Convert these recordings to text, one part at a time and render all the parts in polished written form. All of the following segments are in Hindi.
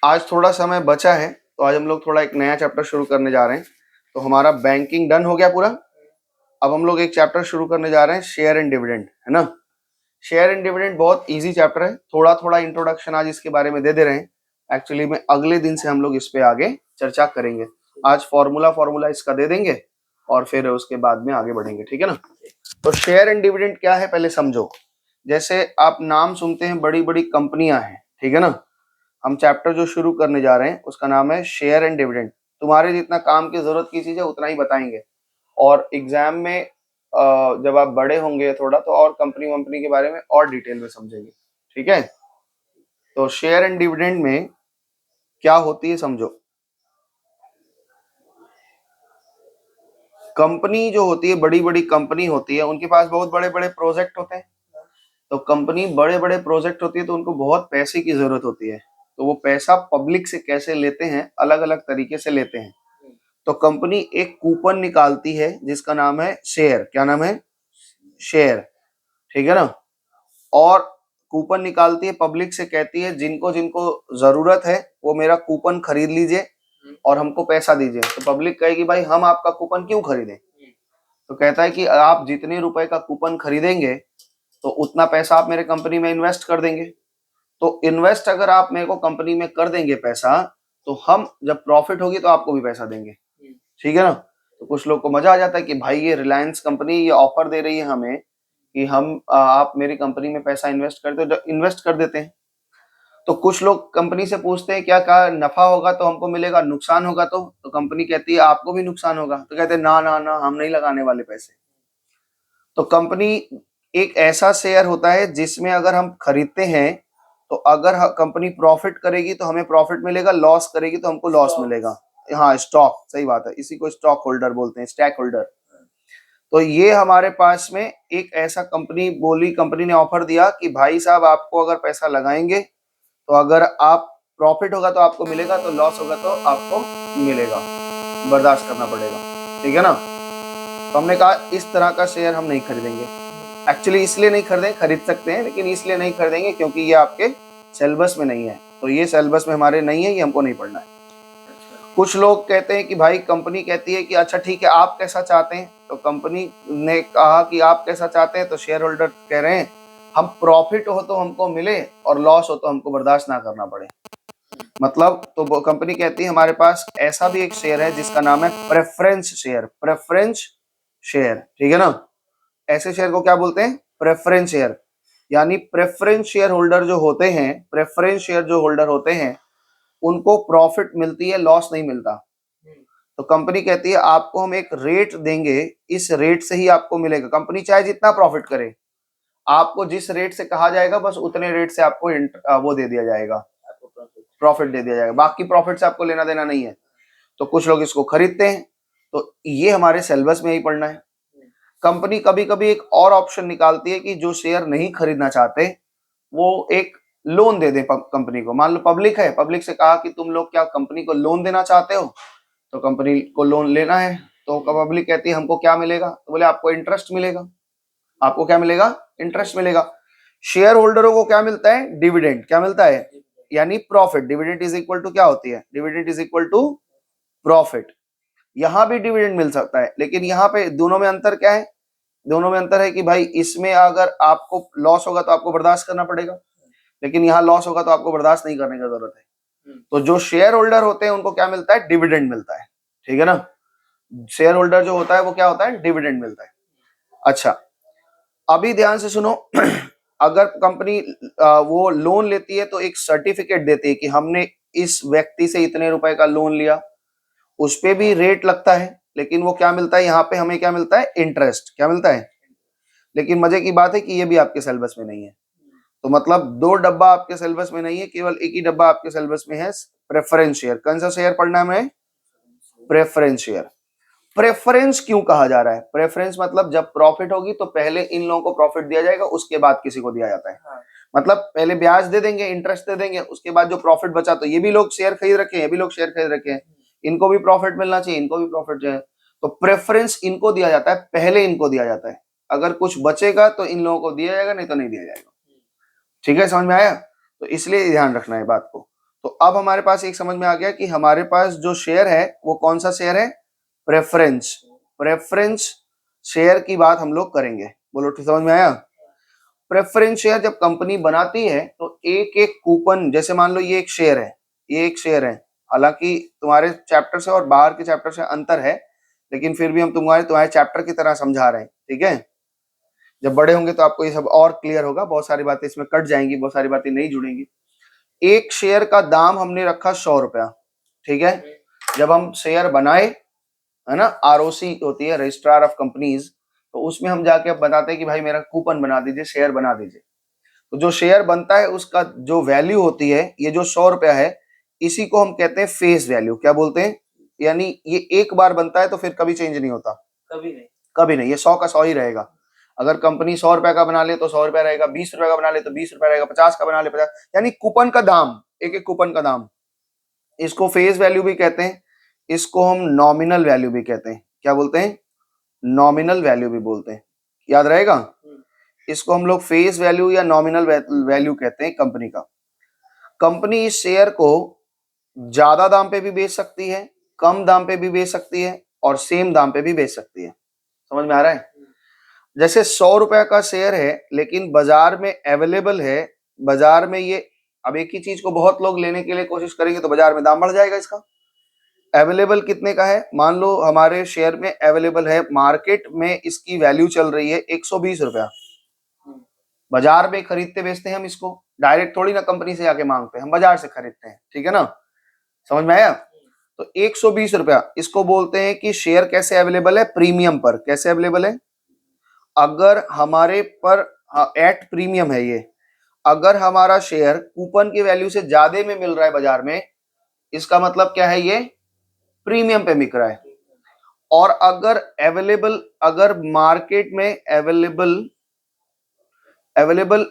आज थोड़ा समय बचा है तो आज हम लोग थोड़ा एक नया चैप्टर शुरू करने जा रहे हैं। तो हमारा बैंकिंग डन हो गया पूरा। अब हम लोग एक चैप्टर शुरू करने जा रहे हैं, शेयर एंड डिविडेंड, है ना। शेयर एंड डिविडेंड बहुत इजी चैप्टर है, थोड़ा थोड़ा इंट्रोडक्शन आज इसके बारे में दे रहे हैं। एक्चुअली में अगले दिन से हम लोग इस पे आगे चर्चा करेंगे। आज फॉर्मूला इसका दे देंगे और फिर उसके बाद में आगे बढ़ेंगे, ठीक है ना। तो शेयर एंड डिविडेंड क्या है पहले समझो। जैसे आप नाम सुनते हैं, बड़ी बड़ी कंपनियां हैं, ठीक है ना। हम चैप्टर जो शुरू करने जा रहे हैं उसका नाम है शेयर एंड डिविडेंड। तुम्हारे जितना काम की जरूरत की चीज है उतना ही बताएंगे, और एग्जाम में जब आप बड़े होंगे थोड़ा तो और कंपनी वंपनी के बारे में और डिटेल में समझेंगे, ठीक है। तो शेयर एंड डिविडेंड में क्या होती है समझो। कंपनी जो होती है, बड़ी बड़ी कंपनी होती है, उनके पास बहुत बड़े बड़े प्रोजेक्ट होते हैं। तो कंपनी बड़े बड़े प्रोजेक्ट होती है तो उनको बहुत पैसे की जरूरत होती है। तो वो पैसा पब्लिक से कैसे लेते हैं, अलग अलग तरीके से लेते हैं। तो कंपनी एक कूपन निकालती है जिसका नाम है शेयर। क्या नाम है? शेयर, ठीक है ना। और कूपन निकालती है, पब्लिक से कहती है जिनको जिनको जरूरत है वो मेरा कूपन खरीद लीजिए और हमको पैसा दीजिए। तो पब्लिक कहेगी भाई हम आपका कूपन क्यों खरीदें। तो कहता है कि आप जितने रुपए का कूपन खरीदेंगे तो उतना पैसा आप मेरे कंपनी में इन्वेस्ट कर देंगे। तो इन्वेस्ट अगर आप मेरे को कंपनी में कर देंगे पैसा, तो हम जब प्रॉफिट होगी तो आपको भी पैसा देंगे, ठीक है ना। तो कुछ लोग को मजा आ जाता है कि भाई ये रिलायंस कंपनी ये ऑफर दे रही है हमें कि हम आप मेरी कंपनी में पैसा इन्वेस्ट कर दो, इन्वेस्ट कर देते हैं। तो कुछ लोग कंपनी से पूछते हैं क्या का नफा होगा तो हमको मिलेगा, नुकसान होगा तो कंपनी कहती है आपको भी नुकसान होगा। तो कहते हैं ना ना ना, हम नहीं लगाने वाले पैसे। तो कंपनी एक ऐसा शेयर होता है जिसमें अगर हम खरीदते हैं तो अगर कंपनी प्रॉफिट करेगी तो हमें प्रॉफिट मिलेगा, लॉस करेगी तो हमको लॉस मिलेगा। हाँ, स्टॉक, सही बात है, इसी को स्टॉक होल्डर बोलते हैं, स्टैक होल्डर। तो ये हमारे पास में एक ऐसा कंपनी ने ऑफर दिया कि भाई साहब आपको अगर पैसा लगाएंगे तो अगर आप प्रॉफिट होगा तो आपको मिलेगा, तो लॉस होगा तो आपको मिलेगा, बर्दाश्त करना पड़ेगा, ठीक है ना। तो हमने कहा इस तरह का शेयर हम नहीं खरीदेंगे। एक्चुअली इसलिए नहीं खरीदें, खरीद सकते हैं लेकिन इसलिए नहीं खरीदेंगे क्योंकि ये आपके सिलेबस में नहीं है। तो ये सिलेबस में हमारे नहीं है, ये हमको नहीं पढ़ना है। कुछ लोग कहते हैं कि भाई कंपनी कहती है कि अच्छा ठीक है आप कैसा चाहते हैं। तो कंपनी ने कहा कि आप कैसा चाहते हैं, तो शेयर होल्डर कह रहे हैं हम प्रॉफिट हो तो हमको मिले और लॉस हो तो हमको बर्दाश्त ना करना पड़े। मतलब तो कंपनी कहती है हमारे पास ऐसा भी एक शेयर है जिसका नाम है प्रेफरेंस शेयर। प्रेफरेंस शेयर, ठीक है ना। ऐसे शेयर को क्या बोलते हैं? Preference share. यानी प्रेफरेंस शेयर होल्डर जो होते हैं, प्रेफरेंस शेयर जो होल्डर होते हैं उनको प्रॉफिट मिलती है, लॉस नहीं मिलता। तो कंपनी कहती है आपको हम एक रेट देंगे, इस रेट से ही आपको मिलेगा। कंपनी चाहे जितना प्रॉफिट करे, आपको जिस रेट से कहा जाएगा बस उतने रेट से आपको वो दे दिया जाएगा, प्रॉफिट दे दिया जाएगा। बाकी प्रॉफिट से आपको लेना देना नहीं है। तो कुछ लोग इसको खरीदते हैं। तो ये हमारे सिलेबस में ही पढ़ना है। कंपनी कभी कभी एक और ऑप्शन निकालती है कि जो शेयर नहीं खरीदना चाहते वो एक लोन दे दे कंपनी को। मान लो पब्लिक है, पब्लिक से कहा कि तुम लोग क्या कंपनी को लोन देना चाहते हो, तो कंपनी को लोन लेना है। तो पब्लिक कहती है हमको क्या मिलेगा, तो बोले आपको इंटरेस्ट मिलेगा। आपको क्या मिलेगा? इंटरेस्ट मिलेगा। शेयर होल्डरों को क्या मिलता है? डिविडेंड। क्या मिलता है? यानी profit. Dividend is equal to क्या होती है? Dividend is equal to profit. यहां भी डिविडेंड मिल सकता है, लेकिन यहाँ पे दोनों में अंतर क्या है? दोनों में अंतर है कि भाई इसमें अगर आपको लॉस होगा तो आपको बर्दाश्त करना पड़ेगा, लेकिन यहाँ लॉस होगा तो आपको बर्दाश्त नहीं करने की जरूरत है। तो जो शेयर होल्डर होते हैं उनको क्या मिलता है? डिविडेंड मिलता है, ठीक है ना। शेयर होल्डर जो होता है वो क्या होता है? डिविडेंड मिलता है। अच्छा, अभी ध्यान से सुनो। अगर कंपनी वो लोन लेती है तो एक सर्टिफिकेट देती है कि हमने इस व्यक्ति से इतने रुपए का लोन लिया। उस पे भी रेट लगता है, लेकिन वो क्या मिलता है यहाँ पे? हमें क्या मिलता है? इंटरेस्ट। क्या मिलता है? लेकिन मजे की बात है कि ये भी आपके सिलेबस में नहीं है। तो मतलब दो डब्बा आपके सिलेबस में नहीं है, केवल एक ही डब्बा आपके सिलेबस में है, प्रेफरेंस शेयर। कौन सा शेयर पढ़ना है हमें? Preference share. प्रेफरेंस क्यों कहा जा रहा है? प्रेफरेंस मतलब जब प्रॉफिट होगी तो पहले इन लोगों को प्रॉफिट दिया जाएगा, उसके बाद किसी को दिया जाता है। मतलब पहले ब्याज दे देंगे, इंटरेस्ट दे देंगे, उसके बाद जो प्रॉफिट बचा तो ये भी लोग शेयर खरीद रखे हैं, ये भी लोग शेयर खरीद रखे हैं, इनको भी प्रॉफिट मिलना चाहिए, इनको भी प्रॉफिट चाहिए। तो प्रेफरेंस इनको दिया जाता है, पहले इनको दिया जाता है। अगर कुछ बचेगा तो इन लोगों को दिया जाएगा, नहीं तो नहीं दिया जाएगा। ठीक है, समझ में आया? तो इसलिए ध्यान रखना है बात को। तो अब हमारे पास एक समझ में आ गया कि हमारे पास जो शेयर है वो कौन सा शेयर है, प्रेफरेंस। प्रेफरेंस शेयर की बात हम लोग करेंगे। बोलो ठीक, समझ में आया। प्रेफरेंस शेयर जब कंपनी बनाती है तो एक एक कूपन, जैसे मान लो ये एक शेयर है, ये एक शेयर है, हालांकि तुम्हारे चैप्टर से और बाहर के चैप्टर से अंतर है, लेकिन फिर भी हम तुम्हारे चैप्टर की तरह समझा रहे हैं, ठीक है। जब बड़े होंगे तो आपको ये सब और क्लियर होगा, बहुत सारी बातें इसमें कट जाएंगी, बहुत सारी बातें नहीं जुड़ेंगी। एक शेयर का दाम हमने रखा 100 रुपया, ठीक है। जब हम शेयर बनाए, है ना, आरओसी होती है, रजिस्ट्रार ऑफ कंपनीज, तो उसमें हम जाके अब बताते हैं कि भाई मेरा कूपन बना दीजिए, शेयर बना दीजिए। तो जो शेयर बनता है उसका जो वैल्यू होती है, ये जो 100 रुपया है, इसी को हम कहते हैं फेस वैल्यू। क्या बोलते हैं, यानी ये एक बार बनता है तो फिर कभी चेंज नहीं होता, कभी नहीं, कभी नहीं, ये 100 का 100 ही रहेगा। अगर कंपनी 100 रुपए का बना ले तो 100 रुपया रहेगा, 20 रुपए का बना ले तो 20 रुपया रहेगा, 50 का बना ले 50, यानी कूपन का दाम, एक एक कूपन का दाम। इसको फेस वैल्यू भी कहते हैं, इसको हम नॉमिनल वैल्यू भी कहते हैं। क्या बोलते हैं, नॉमिनल वैल्यू भी बोलते हैं, याद रहेगा। इसको हम लोग फेस वैल्यू या नॉमिनल वैल्यू कहते हैं कंपनी का। कंपनी इस शेयर को ज्यादा दाम पे भी बेच सकती है, कम दाम पे भी बेच सकती है, और सेम दाम पे भी बेच सकती है। समझ में आ रहा है। जैसे 100 रुपए का शेयर है लेकिन बाजार में अवेलेबल है, बाजार में ये, अब एक ही चीज को बहुत लोग लेने के लिए कोशिश करेंगे तो बाजार में दाम बढ़ जाएगा इसका। अवेलेबल कितने का है, मान लो हमारे शेयर में अवेलेबल है, मार्केट में इसकी वैल्यू चल रही है 120 रुपया। बाजार में खरीदते बेचते हैं हम इसको, डायरेक्ट थोड़ी ना कंपनी से आके मांगते हैं, हम बाजार से खरीदते हैं, ठीक है ना। समझ में आया। तो 120 रुपया, इसको बोलते हैं कि शेयर कैसे अवेलेबल है, प्रीमियम पर। कैसे अवेलेबल है, अगर हमारे पर एट प्रीमियम है ये, अगर हमारा शेयर कूपन की वैल्यू से ज्यादा में मिल रहा है बाजार में, इसका मतलब क्या है, ये प्रीमियम पे बिक रहा है। और अगर अवेलेबल, अगर मार्केट में अवेलेबल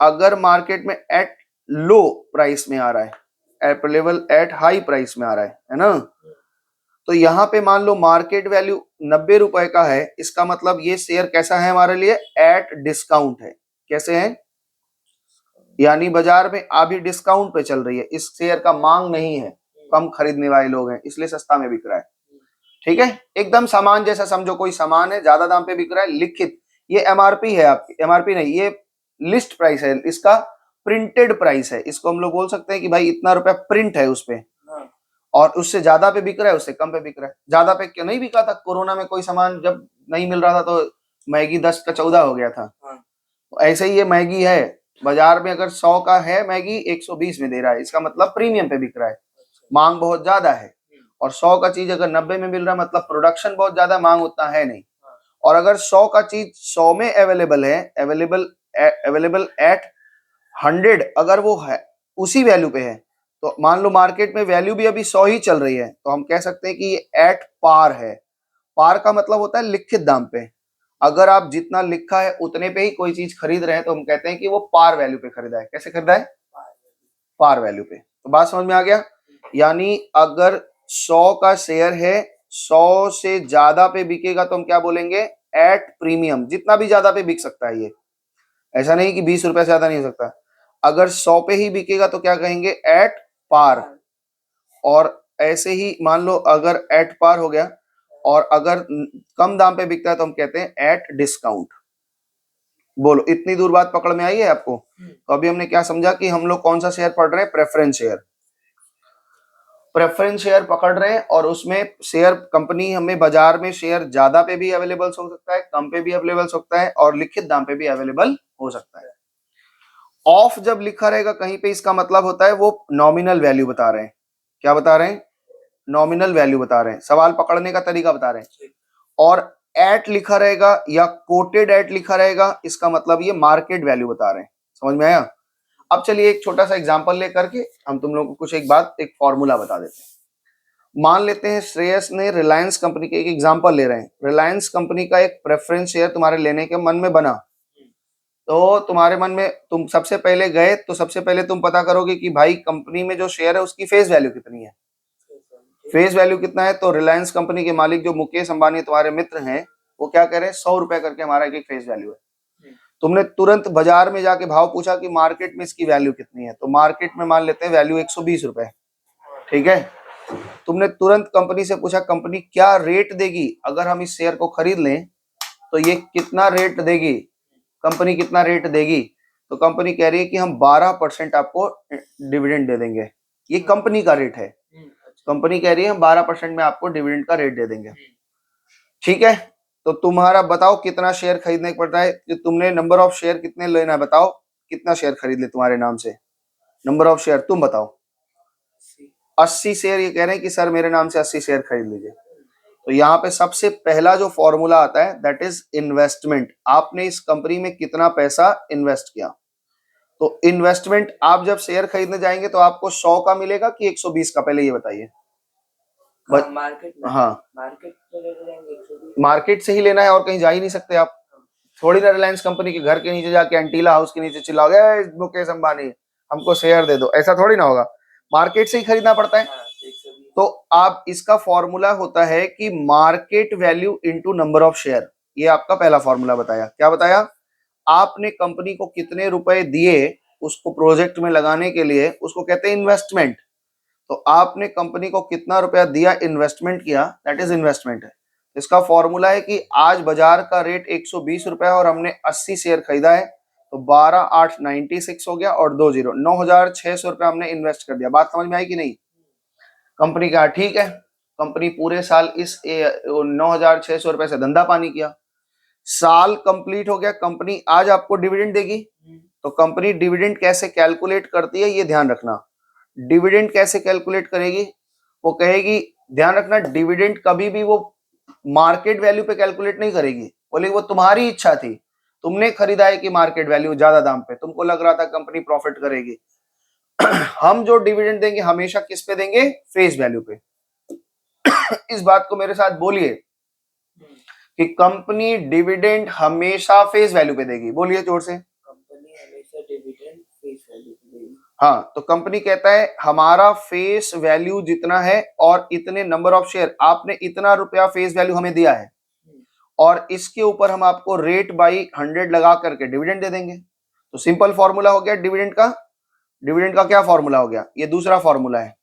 अगर मार्केट में एट लो प्राइस में आ रहा है, अवेलेबल एट हाई प्राइस में आ रहा है ना। तो यहाँ पे मान लो मार्केट वैल्यू 90 रुपए का है, इसका मतलब ये शेयर कैसा है हमारे लिए, एट डिस्काउंट है। कैसे है, यानी बाजार में अभी डिस्काउंट पे चल रही है, इस शेयर का मांग नहीं है, कम खरीदने वाले लोग हैं, इसलिए सस्ता में बिक रहा है, ठीक है। एकदम सामान जैसा समझो, कोई सामान है ज्यादा दाम पे बिक रहा है, लिखित, ये एमआरपी है आपकी, एमआरपी नहीं, ये लिस्ट प्राइस है, इसका प्रिंटेड प्राइस है, इसको हम लोग बोल सकते हैं कि भाई इतना रुपया प्रिंट है उस पे, और उससे ज्यादा पे बिक रहा है, उससे कम पे बिक रहा है। ज्यादा पे क्यों नहीं बिका था, कोरोना में कोई सामान जब नहीं मिल रहा था तो मैगी 10 का 14 हो गया था। तो ऐसे ही ये मैगी है, बाजार में अगर 100 का है मैगी, 120 में दे रहा है, इसका मतलब प्रीमियम पे बिक रहा है, मांग बहुत ज्यादा है। और 100 का चीज अगर 90 में मिल रहा है, मतलब प्रोडक्शन बहुत ज्यादा, मांग उतना है नहीं। और अगर 100 का चीज 100 में अवेलेबल है, अवेलेबल एट 100, अगर वो है उसी वैल्यू पे है, तो मान लो मार्केट में वैल्यू भी अभी 100 ही चल रही है, तो हम कह सकते हैं कि ये एट पार है। पार का मतलब होता है लिखित दाम पे, अगर आप जितना लिखा है उतने पे ही कोई चीज खरीद रहे हैं तो हम कहते हैं कि वो पार वैल्यू पे खरीदा है। कैसे खरीदा है, पार वैल्यू पे। तो बात समझ में आ गया। यानी अगर 100 का शेयर है, 100 से ज्यादा पे बिकेगा तो हम क्या बोलेंगे, एट प्रीमियम, जितना भी ज्यादा पे बिक सकता है ये, ऐसा नहीं कि 20 रुपए से ज्यादा नहीं हो सकता। अगर 100 पे ही बिकेगा तो क्या कहेंगे, एट पार। और ऐसे ही मान लो अगर एट पार हो गया, और अगर कम दाम पे बिकता है तो हम कहते हैं एट डिस्काउंट। बोलो इतनी दूर बात पकड़ में आई है आपको। तो अभी हमने क्या समझा कि हम लोग कौन सा शेयर पढ़ रहे हैं, प्रेफरेंस शेयर। प्रेफरेंस शेयर पकड़ रहे हैं, और उसमें शेयर कंपनी हमें बाजार में शेयर ज्यादा पे भी अवेलेबल हो सकता है, कम पे भी अवेलेबल हो सकता है, और लिखित दाम पे भी अवेलेबल हो सकता है। ऑफ जब लिखा रहेगा कहीं पे, इसका मतलब होता है वो नॉमिनल वैल्यू बता रहे हैं। क्या बता रहे हैं, नॉमिनल वैल्यू बता रहे हैं, सवाल पकड़ने का तरीका बता रहे हैं। और एट लिखा रहेगा या कोटेड एट लिखा रहेगा, इसका मतलब ये मार्केट वैल्यू बता रहे हैं। समझ में आया। अब चलिए एक छोटा सा एग्जांपल लेकर के हम तुम लोगों को कुछ एक बात, एक फॉर्मूला बता देते हैं। मान लेते हैं श्रेयस ने रिलायंस कंपनी के, एक एग्जांपल ले रहे हैं, रिलायंस कंपनी का एक प्रेफरेंस शेयर तुम्हारे लेने के मन में बना। तो तुम्हारे मन में, तुम सबसे पहले गए तो सबसे पहले तुम पता करोगे कि भाई कंपनी में जो शेयर है उसकी फेस वैल्यू कितनी है। फेस वैल्यू कितना है, तो रिलायंस कंपनी के मालिक जो मुकेश अंबानी तुम्हारे मित्र हैं, वो क्या कह रहे हैं, 100 रुपए करके हमारा एक फेस वैल्यू है। तुमने तुरंत बाजार में जाके भाव पूछा कि मार्केट में इसकी वैल्यू कितनी है, तो मार्केट में मान लेते हैं वैल्यू 120 रुपए, ठीक है। तुमने तुरंत कंपनी से पूछा कंपनी क्या रेट देगी अगर हम इस शेयर को खरीद लें, तो ये कितना रेट देगी, कंपनी कितना रेट देगी, तो कंपनी कह रही है कि हम 12% आपको डिविडेंड दे देंगे। ये कंपनी का रेट है, कंपनी कह रही है हम 12% में आपको डिविडेंड का रेट दे देंगे, ठीक है। तो तुम्हारा बताओ कितना शेयर खरीदने को पड़ता है, कि तुमने नंबर ऑफ शेयर कितने लेना है, बताओ कितना शेयर खरीद ले तुम्हारे नाम से, नंबर ऑफ शेयर तुम बताओ। 80 शेयर ये कह रहे हैं कि सर मेरे नाम से 80 शेयर खरीद लीजिए। तो यहाँ पे सबसे पहला जो फॉर्मूला आता है दैट इज इन्वेस्टमेंट। आपने इस कंपनी में कितना पैसा इन्वेस्ट किया। तो इन्वेस्टमेंट आप जब शेयर खरीदने जाएंगे तो आपको 100 का मिलेगा कि 120 का, पहले ये बताइए। मार्केट में, हाँ मार्केट से ही लेना है और कहीं जा ही नहीं सकते आप। थोड़ी ना रिलायंस कंपनी के घर के नीचे जाके एंटीला हाउस के नीचे चिल्लाओगे मुकेश अंबानी हमको शेयर दे दो, ऐसा थोड़ी ना होगा, मार्केट से ही खरीदना पड़ता है। तो आप इसका फॉर्मूला होता है कि market value into number of share. ये आपका पहला फॉर्मूला बताया। क्या बताया, आपने कंपनी को कितने रुपए दिए उसको प्रोजेक्ट में लगाने के लिए, उसको कहते हैं इन्वेस्टमेंट। तो आपने कंपनी को कितना रुपया दिया, इन्वेस्टमेंट किया, दैट इज इन्वेस्टमेंट है। इसका फॉर्मूला है कि आज बाजार का रेट 120 रुपए है और हमने 80 शेयर खरीदा है, तो 12 8 96 हो गया और 2 0 9,600 रुपए हमने इन्वेस्ट कर दिया। बात समझ में आई कि नहीं। कंपनी का ठीक है, कंपनी पूरे साल इस 9,600 रुपए से धंधा पानी किया, साल कंप्लीट हो गया, कंपनी आज आपको डिविडेंड देगी। तो कंपनी डिविडेंड कैसे कैलकुलेट करती है ये ध्यान रखना। डिविडेंड कैसे कैलकुलेट करेगी, वो कहेगी, ध्यान रखना डिविडेंड कभी भी वो मार्केट वैल्यू पे कैलकुलेट नहीं करेगी, बोलेगी वो तुम्हारी इच्छा थी, तुमने खरीदा है कि मार्केट वैल्यू ज्यादा दाम पे, तुमको लग रहा था कंपनी प्रॉफिट करेगी। हम जो डिविडेंड देंगे हमेशा किस पे देंगे, फेस वैल्यू पे। इस बात को मेरे साथ बोलिए कि कंपनी डिविडेंड हमेशा फेस वैल्यू पे देगी, बोलिए जोर से। कंपनी हमेशा डिविडेंड फेस वैल्यू पे देगी। हाँ, तो कंपनी कहता है हमारा फेस वैल्यू जितना है और इतने नंबर ऑफ शेयर, आपने इतना रुपया फेस वैल्यू हमें दिया है और इसके ऊपर हम आपको रेट बाई 100 लगा करके डिविडेंड दे देंगे। तो सिंपल फॉर्मूला हो गया डिविडेंड का। डिविडेंड का क्या फॉर्मूला हो गया, ये दूसरा फॉर्मूला है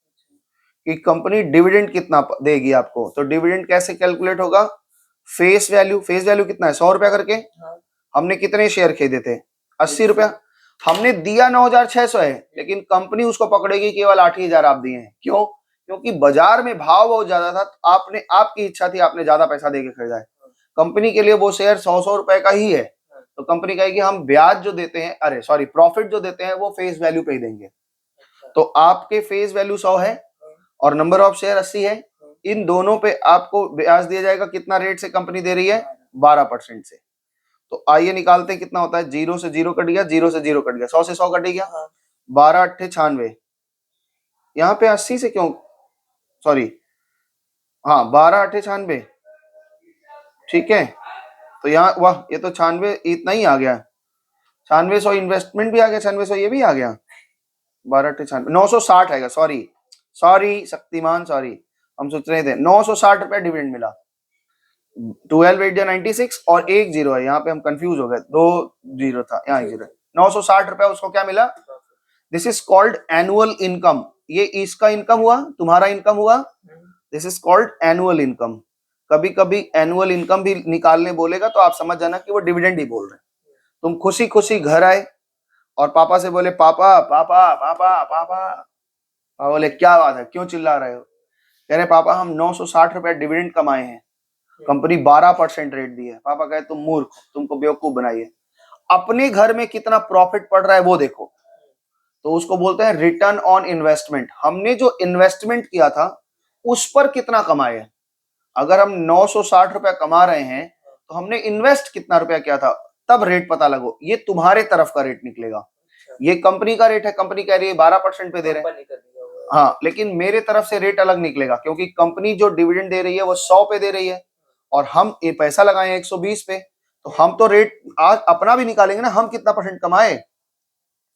कि कंपनी डिविडेंड कितना देगी आपको। तो डिविडेंड कैसे कैलकुलेट होगा, फेस वैल्यू, फेस वैल्यू कितना है 100 रुपया करके। हमने कितने शेयर खरीदे थे, 80 रुपया, हमने दिया 9,600 है, लेकिन कंपनी उसको पकड़ेगी केवल 8,000 आप दिए हैं। क्यों, क्योंकि बाजार में भाव बहुत ज्यादा था, तो आपने, आपकी इच्छा थी, आपने ज्यादा पैसा देके खरीदा है। कंपनी के लिए वो शेयर 100 रुपए का ही है, तो कंपनी कहेगी हम ब्याज जो देते हैं, अरे सॉरी प्रॉफिट जो देते हैं वो फेस वैल्यू पे ही देंगे। तो आपके फेस वैल्यू 100 है और नंबर ऑफ शेयर 80 है, इन दोनों पे आपको ब्याज दिया जाएगा। कितना रेट से कंपनी दे रही है, 12% से। तो आइए निकालते हैं कितना होता है, 0 से 0 कट गया, 0 से 0 कट गया, 100 से 100 कट गया, 12 8 96। यहाँ पे 80 से क्यों, सॉरी हाँ 12 8 96, ठीक है। तो यहाँ वाह, ये तो 96 इतना ही आ गया, 9600 इन्वेस्टमेंट भी आ गया, 9600 ये भी आ गया, 12 8 96 960 आएगा, सॉरी सॉरी शक्तिमान, सॉरी हम सोच रहे थे 960 रुपए डिविडेंड मिला। 12 8 96 और 1 0 है, यहाँ पे हम कंफ्यूज हो गए, 2 0 था, यहाँ 1 0 है। 960 रुपए उसको क्या मिला, this is called annual income. ये इसका इनकम हुआ, तुम्हारा इनकम हुआ, this is called annual income. कभी कभी एनुअल इनकम भी निकालने बोलेगा तो आप समझ जाना कि वो डिविडेंड ही बोल रहे हैं। तुम खुशी खुशी घर आए और पापा से बोले पापा पापा पापा पापा, बोले क्या बात है, क्यों चिल्ला रहे हो, कह रहे पापा हम 960 रुपए डिविडेंड कमाए हैं, कंपनी 12% रेट दी है। पापा कहे तुम मूर्ख, तुमको बेवकूफ बनाइए, अपने घर में कितना प्रॉफिट पड़ रहा है वो देखो। तो उसको बोलते हैं रिटर्न ऑन इन्वेस्टमेंट। हमने जो इन्वेस्टमेंट किया था उस पर कितना कमाए। अगर हम 960 रुपया कमा रहे हैं तो हमने इन्वेस्ट कितना रुपया किया था, तब रेट पता लगो। ये तुम्हारे तरफ का रेट निकलेगा, ये कंपनी का रेट है, कंपनी कह रही है 12% पे दे रहे हैं, हाँ, लेकिन मेरे तरफ से रेट अलग निकलेगा क्योंकि कंपनी जो डिविडेंड दे रही है वो 100 पे दे रही है और हम ये पैसा लगाए 120 पे, तो हम तो रेट आज अपना भी निकालेंगे ना, हम कितना परसेंट कमाए।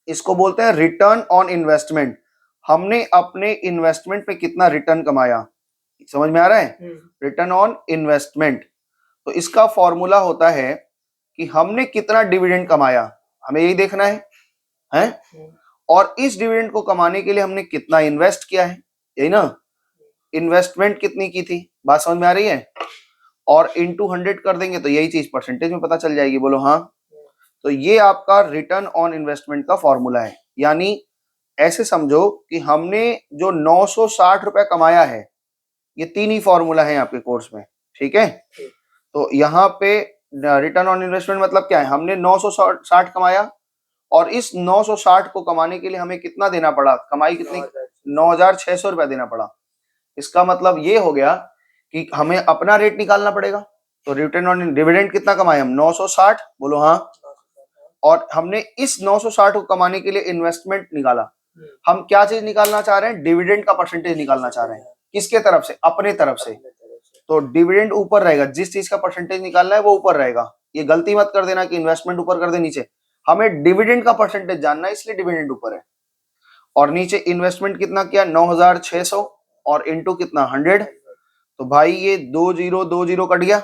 इसको बोलते हैं रिटर्न ऑन इन्वेस्टमेंट। हमने अपने इन्वेस्टमेंट पे कितना रिटर्न कमाया, समझ में आ रहा है, रिटर्न ऑन इन्वेस्टमेंट। तो इसका फॉर्मूला होता है कि हमने कितना डिविडेंड कमाया, हमें यही देखना है? और इस डिविडेंड को कमाने के लिए हमने कितना इन्वेस्ट किया है, यही ना, इन्वेस्टमेंट कितनी की थी, बात समझ में आ रही है? और इनटू 100 कर देंगे तो यही चीज परसेंटेज में पता चल जाएगी, बोलो हाँ। तो ये आपका रिटर्न ऑन इन्वेस्टमेंट का फॉर्मूला है। यानी ऐसे समझो कि हमने जो 960 रुपए कमाया है, ये 3 ही फॉर्मूला है आपके कोर्स में, ठीक है? तो यहाँ पे रिटर्न ऑन इन्वेस्टमेंट मतलब क्या है, हमने 960 कमाया और इस 960 को कमाने के लिए हमें कितना देना पड़ा, कमाई कितनी, 9,600 रुपया देना पड़ा। इसका मतलब ये हो गया कि हमें अपना रेट निकालना पड़ेगा। तो रिटर्न ऑन डिविडेंड कितना कमाए हम, 960, बोलो हाँ। और हमने इस 960 को कमाने के लिए इन्वेस्टमेंट निकाला। हम क्या चीज निकालना चाह रहे हैं, डिविडेंड का परसेंटेज निकालना चाह रहे हैं। किसके तरफ से, अपने तरफ से। तो डिविडेंड ऊपर रहेगा, जिस चीज का परसेंटेज निकालना है वो ऊपर रहेगा। ये गलती मत कर देना कि इन्वेस्टमेंट ऊपर कर दे नीचे, हमें डिविडेंड का परसेंटेज जानना है, इसलिए डिविडेंड ऊपर है। और नीचे इन्वेस्टमेंट कितना किया, 9,600 और इंटू कितना 100। तो भाई ये 2020 कट गया,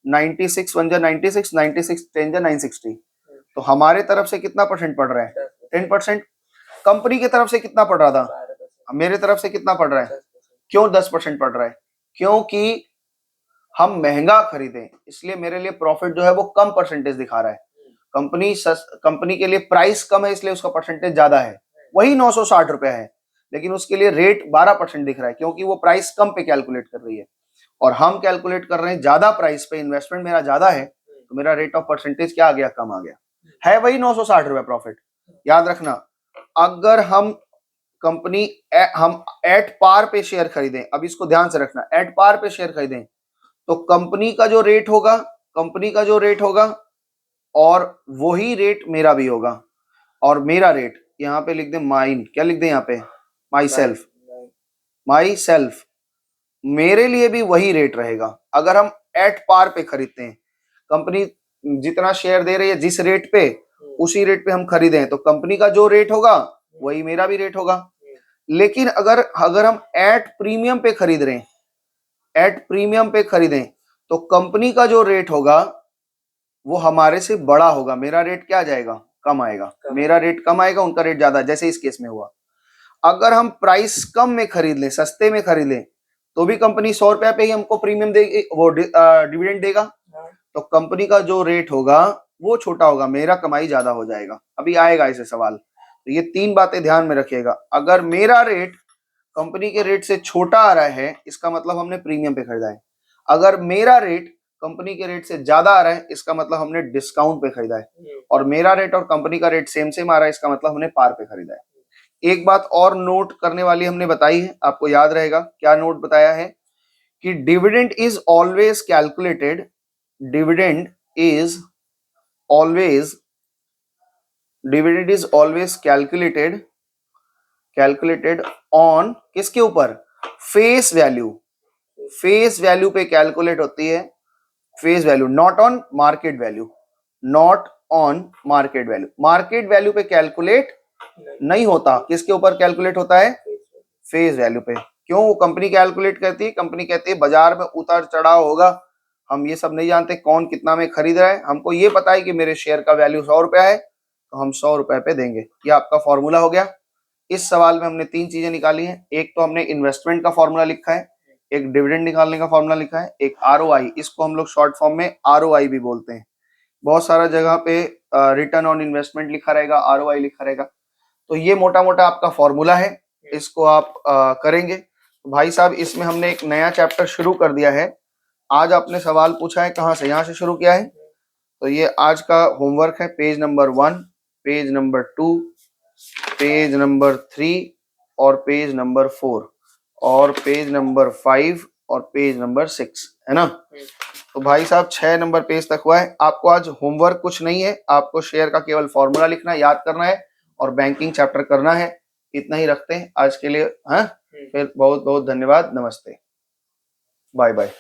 96 1 जा 96, 96 10 जा 960। तो हमारे तरफ से कितना परसेंट पड़ रहा है, 10%। कंपनी की तरफ से कितना पड़ रहा था, मेरे तरफ से कितना पड़ रहा है, क्यों 10% पड़ रहा है, क्योंकि हम महंगा खरीदे, इसलिए मेरे लिए प्रॉफिट जो है वो कम परसेंटेज दिखा रहा है। कंपनी के लिए प्राइस कम है, इसलिए उसका परसेंटेज ज्यादा है, वही 960 रुपया है, लेकिन उसके लिए रेट 12% दिख रहा है, क्योंकि वो प्राइस कम पे कैलकुलेट कर रही है और हम कैलकुलेट कर रहे हैं ज्यादा प्राइस पे, इन्वेस्टमेंट मेरा ज्यादा है, तो मेरा रेट ऑफ परसेंटेज क्या आ गया, कम आ गया। है वही 960 रुपया प्रॉफिट। याद रखना, अगर हम हम एट पार पे शेयर खरीदें, अब इसको ध्यान से रखना, एट पार पे शेयर खरीदें तो कंपनी का जो रेट होगा और वही रेट मेरा भी होगा। और मेरा रेट यहाँ पे लिख दें माइन, क्या लिख दें यहाँ पे, माई सेल्फ, मेरे लिए भी वही रेट रहेगा। अगर हम एट पार पे खरीदते हैं, कंपनी जितना शेयर दे रही है जिस रेट पे, उसी रेट पे हम खरीदें तो कंपनी का जो रेट होगा वही मेरा भी रेट होगा। लेकिन अगर हम एट प्रीमियम पे खरीद रहे हैं, एट प्रीमियम पे खरीदें तो कंपनी का जो रेट होगा वो हमारे से बड़ा होगा, मेरा रेट क्या जाएगा, कम आएगा, मेरा रेट कम आएगा, उनका रेट ज्यादा, जैसे इस केस में हुआ। अगर हम प्राइस कम में खरीद लें, सस्ते में खरीद लें, तो भी कंपनी 100 रुपया पे ही हमको प्रीमियम देगी, वो डिविडेंड देगा। तो कंपनी का जो रेट होगा वो छोटा होगा, मेरा कमाई ज्यादा हो जाएगा। अभी आएगा ऐसे सवाल, तो ये 3 बातें ध्यान में रखिएगा। अगर मेरा रेट कंपनी के रेट से छोटा आ रहा है, इसका मतलब हमने प्रीमियम पे खरीदा है। अगर मेरा रेट कंपनी के रेट से ज्यादा आ रहा है, इसका मतलब हमने डिस्काउंट पे खरीदा है। और मेरा रेट और कंपनी का रेट सेम सेम आ रहा है, इसका मतलब हमने पार पे खरीदा है। एक बात और नोट करने वाली हमने बताई है, आपको याद रहेगा, क्या नोट बताया है कि dividend is always calculated, dividend is always calculated on किसके ऊपर, फेस वैल्यू, फेस वैल्यू पे कैलकुलेट होती है, face value, not on market value, not on market value. Market value पे कैलकुलेट नहीं होता, किसके ऊपर कैलकुलेट होता है, फेस वैल्यू पे। क्यों, वो कंपनी कैलकुलेट करती है, कंपनी कहती है बाजार में उतार चढ़ाव होगा, हम ये सब नहीं जानते कौन कितना में खरीद रहा है, हमको ये पता है कि मेरे शेयर का वैल्यू 100 रुपया है, तो हम 100 रुपए पे देंगे। ये आपका फॉर्मूला हो गया। इस सवाल में हमने 3 चीजें निकाली हैं, एक तो हमने इन्वेस्टमेंट का फॉर्मूला लिखा है, एक डिविडेंड निकालने का फॉर्मूला लिखा है, एक आरओआई, इसको हम लोग शॉर्ट फॉर्म में आरओआई भी बोलते हैं। बहुत सारा जगह पे रिटर्न ऑन इन्वेस्टमेंट लिखा रहेगा, आरओआई लिखा रहेगा। तो ये मोटा मोटा आपका फॉर्मूला है, इसको आप करेंगे। तो भाई साहब, इसमें हमने एक नया चैप्टर शुरू कर दिया है। आज आपने सवाल पूछा है कहाँ से, यहाँ से शुरू किया है। तो ये आज का होमवर्क है, page number 1, page number 2, page number 3 और पेज नंबर 4 और पेज नंबर 5 और पेज नंबर 6, है ना। तो भाई साहब 6 नंबर पेज तक हुआ है। आपको आज होमवर्क कुछ नहीं है, आपको शेयर का केवल फॉर्मूला लिखना है, याद करना है और बैंकिंग चैप्टर करना है। इतना ही रखते हैं आज के लिए, हाँ। फिर बहुत बहुत धन्यवाद, नमस्ते, बाय बाय।